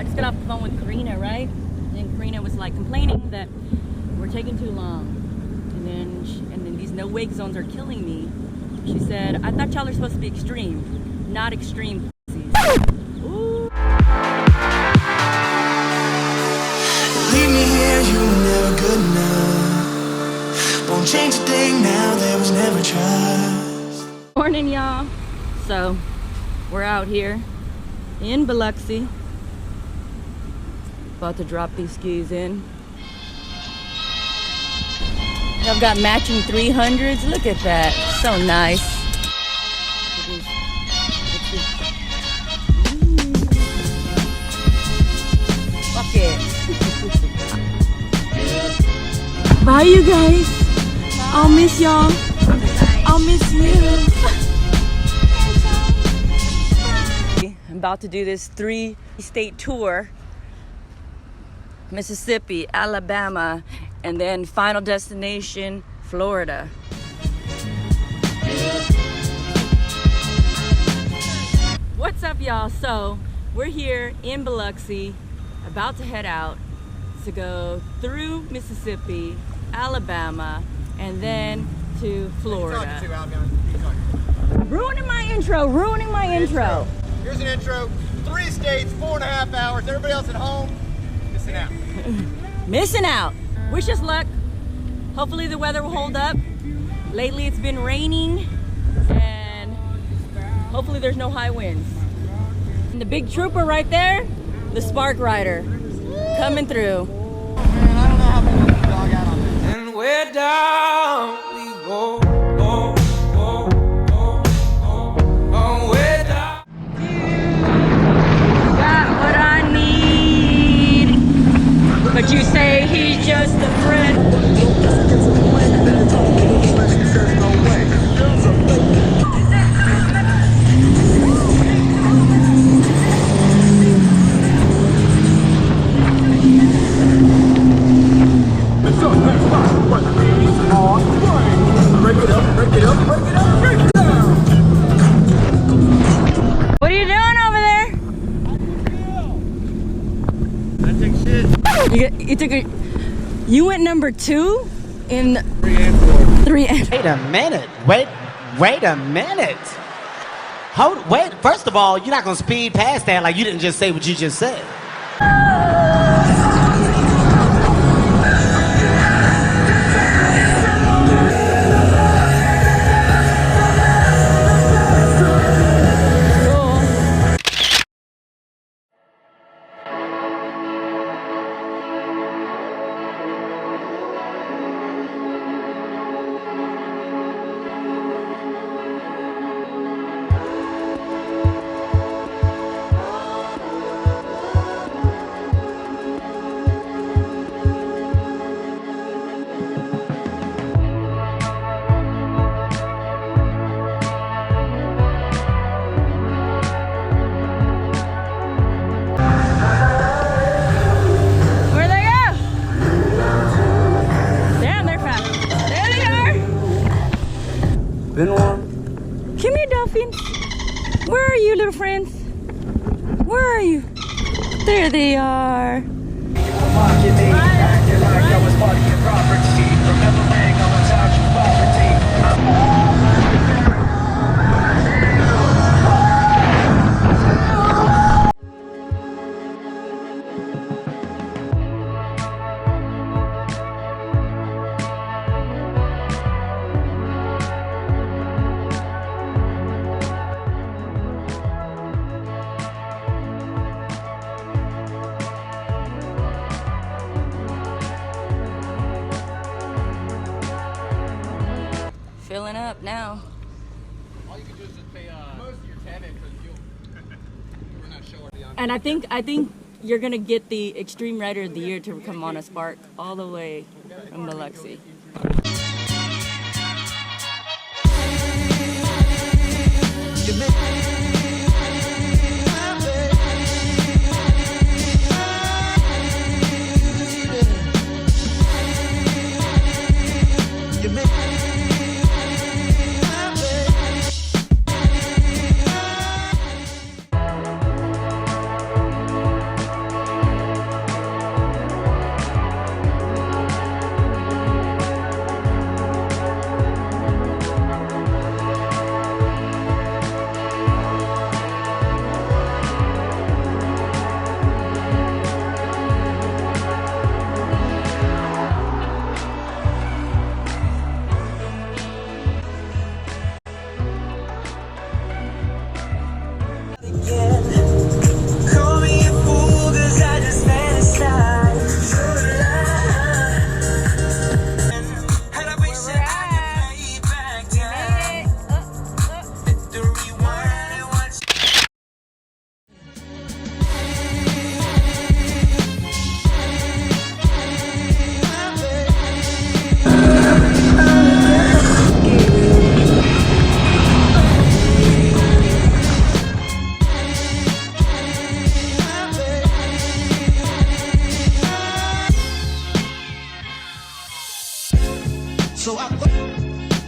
I just got off the phone with Karina, right? And then Karina was like complaining that we're taking too long. And then these no wake zones are killing me. She said, I thought y'all are supposed to be extreme, not extreme pussies. Ooh. Leave me here, you were never good enough. Won't change a thing now, there was never trust. Morning, y'all. So, we're out here in Biloxi. About to drop these skis in. I've got matching 300s. Look at that. So nice. Fuck it. Bye, you guys. I'll miss y'all. I'll miss you. I'm about to do this 3-state tour. Mississippi, Alabama, and then final destination, Florida. What's up, y'all? So we're here in Biloxi, about to head out to go through Mississippi, Alabama, and then to Florida. Ruining my intro, ruining my intro. Here's an intro. 3 states, 4.5 hours. Everybody else at home, missing out. Missing out. Wish us luck. Hopefully the weather will hold up. Lately it's been raining and hopefully there's no high winds. And the big trooper right there, the Spark rider, coming through. Oh man, I don't know how to put the dog out on this. And we're down, we go, go, go, go, go, oh, we're down. Got what I need. But you say he's just a friend. What are you doing over there? I take shit. You took a. You went number 2 in 3 and 4. 3 and. Wait a minute. Wait a minute. Wait, first of all, you're not gonna speed past that like you didn't just say what you just said. Been warm. Come here, Dolphin. Where are you, little friends? Where are you? There they are. Filling up now. All you can do is just pay most of your tenant for the fuel. We're not sure. And I think you're gonna get the Extreme Rider of the Year to come on a Spark all the way from Biloxi.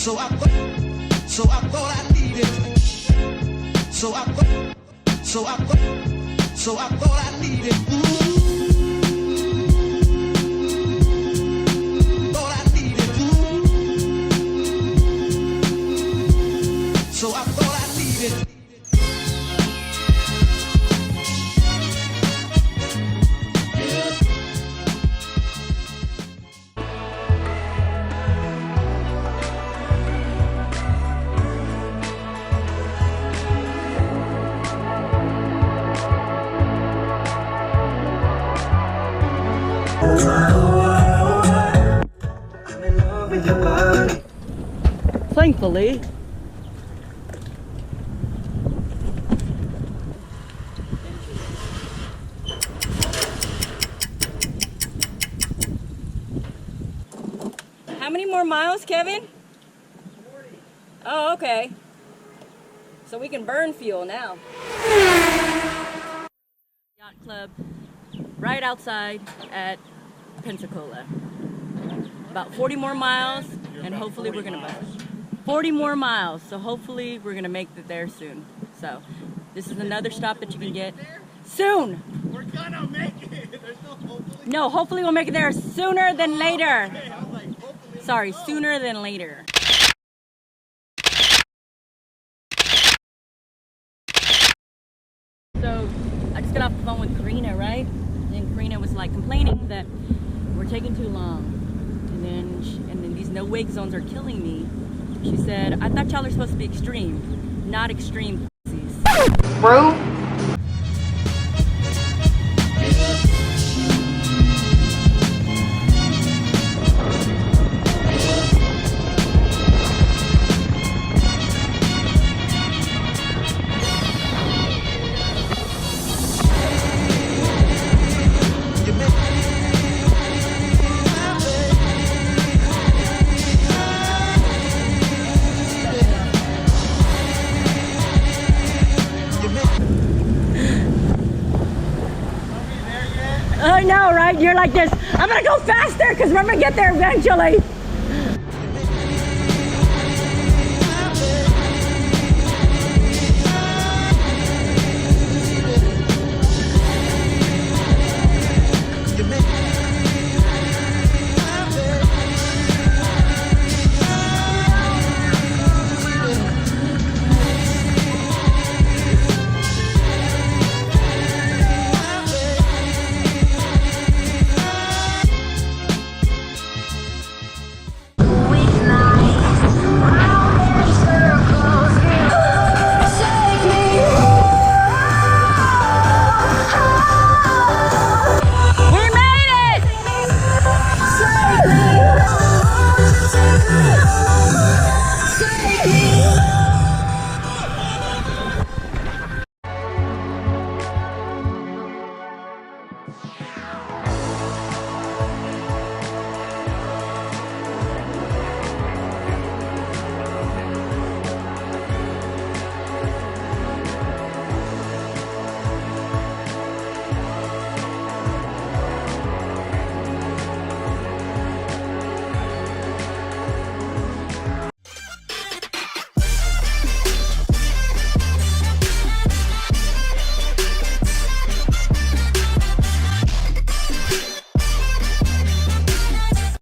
So I thought I needed. So I thought I needed. Thought I needed. So I thought I needed. Thankfully. How many more miles, Kevin? 40. Oh, okay. So we can burn fuel now. Yacht Club, right outside at Pensacola. About 40 more miles, and hopefully we're gonna burn. 40 more miles, so hopefully we're gonna make it there soon. So this is another stop that you can get soon. We're gonna make it. There's no hopefully. No, hopefully we'll make it there sooner than later. Okay, I was like, hopefully. Sorry, sooner than later. So I just got off the phone with Karina, right? And Karina was like complaining that we're taking too long, and then these no wake zones are killing me. She said, I thought y'all are supposed to be extreme, not extreme pussies. Bro. I know, right? You're like this. I'm gonna go faster because we're gonna get there eventually.